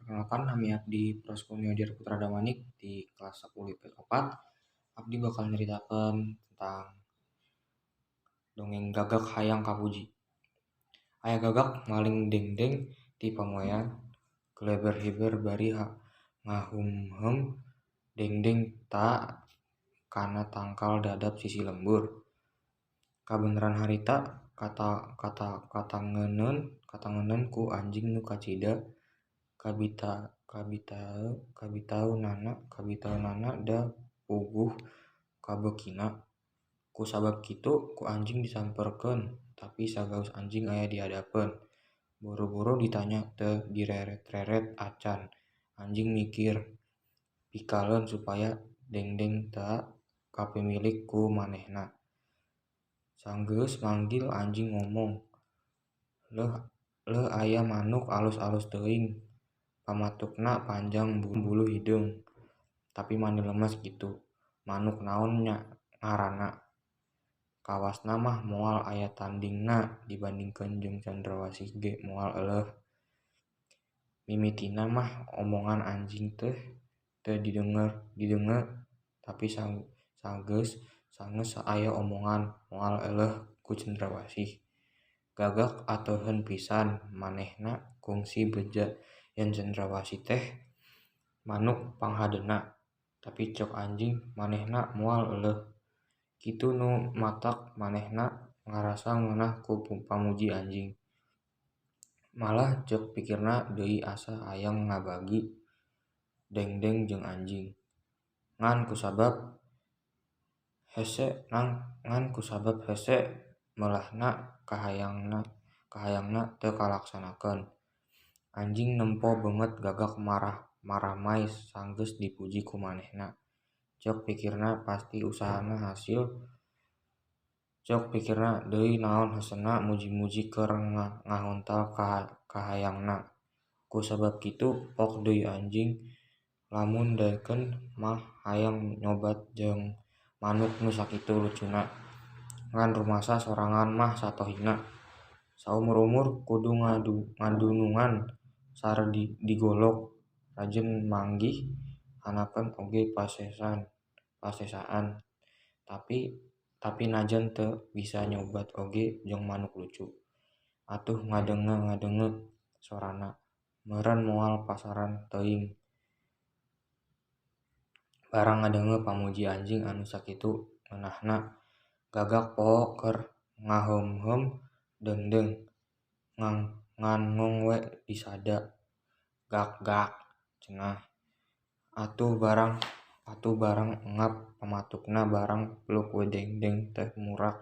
Perkenalkan, nami abdi Prasetyo Dira Putra Damanik di kelas 10 IPS 4. Abdi bakal nyeritakan tentang dongeng Gagak Hayang Kapuji. Aya gagak maling dengdeng ti pamoean, keleber-hiber bari ngahumhem dengdeng ta kana tangkal dadap sisi lembur. Kabeneran harita katangeun ku anjing nu kacida kabitaeunana da puguh kabeukina. Ku sabab kitu ku anjing disamperkeun, tapi sagaus anjing aya di hadapeun. Boro-boro ditanya teu direret-reret acan. Anjing mikir pikaleun supaya dengdeng teu kapimilik ku manehna. Sanggeus manggil anjing ngomong, "Leuh aya manuk alus-alus teuing, pamatukna panjang bulu hideung, tapi mani lemes kitu. Manuk naon nya ngaranna? Kawasna mah moal aya tandingna dibandingkeun jeung cendrawasih ge moal euleuh. Mimitina mah omongan anjing teu didengar, tapi sangeus aya omongan moal euleuh ku cendrawasih. Gagak atoheun pisan manehna kungsi beja yen cendrawasih teh manuk panghadeuna, tapi cok anjing manehna moal euleuh. Kitu nu matak manehna ngarasa ngeunah ku pamuji anjing. Malah ceuk pikirna deui asa hayang ngabagi dengdeng jeung anjing. Ngan kusabab hese meulahna kahayangna teu kalaksanakeun." Anjing nempo beungeut gagak maramai sanggeus dipuji ku manehna. Ceuk pikirna pasti usahana hasil. Ceuk pikirna deui naon hesena muji-muji keur ngahontal kahayangna. Ku sabab kitu pok deui anjing lamun daekeun mah hayang nyobat jeung manuk nu sakitu lucuna. Ngan rumasa sorangan mah satohina. Saumur-umur kudu ngadunungan sare digolok, rajen manggih hanapeun oge pasesaan. Tapi najan teu bisa nyobat oge jeung manuk lucu. Atuh ngadengeut sorana, meureun moal pasaran teuing. Barang ngadengeut pamuji anjing anu sakitu ngeunahna, gagak poho keur ngahumhem dengdeng ngan ngong we disada. "Gak," cenah. Atuh barang engap pamatukna barang peluk we dengdeng teh murak.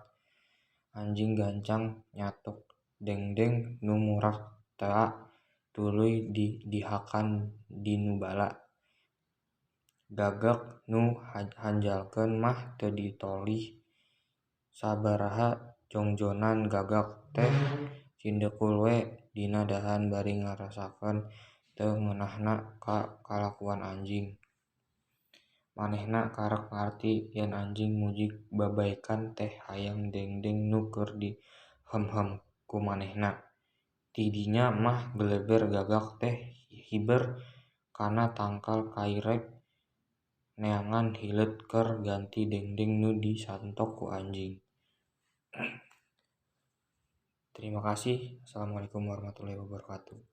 Anjing gancang nyatok dengdeng nu murak tea tuluy dihakan dinu bala. Gagak nu hanjalkeun mah teu ditolih. Sabaraha jongjonan gagak teh cindekul we dina dahan bari ngarasakeun teu ngeunahna kalakuan anjing. Manehna karek ngarti yen anjing muji babaekan teh hayang dengdeng nu keur dihemhem ku manehna. Ti dinya mah geleber gagak teh hiber kana tangkal kairek neangan hileud keur ganti dengdeng nu disantok ku anjing. Terima kasih. Assalamualaikum warahmatullahi wabarakatuh.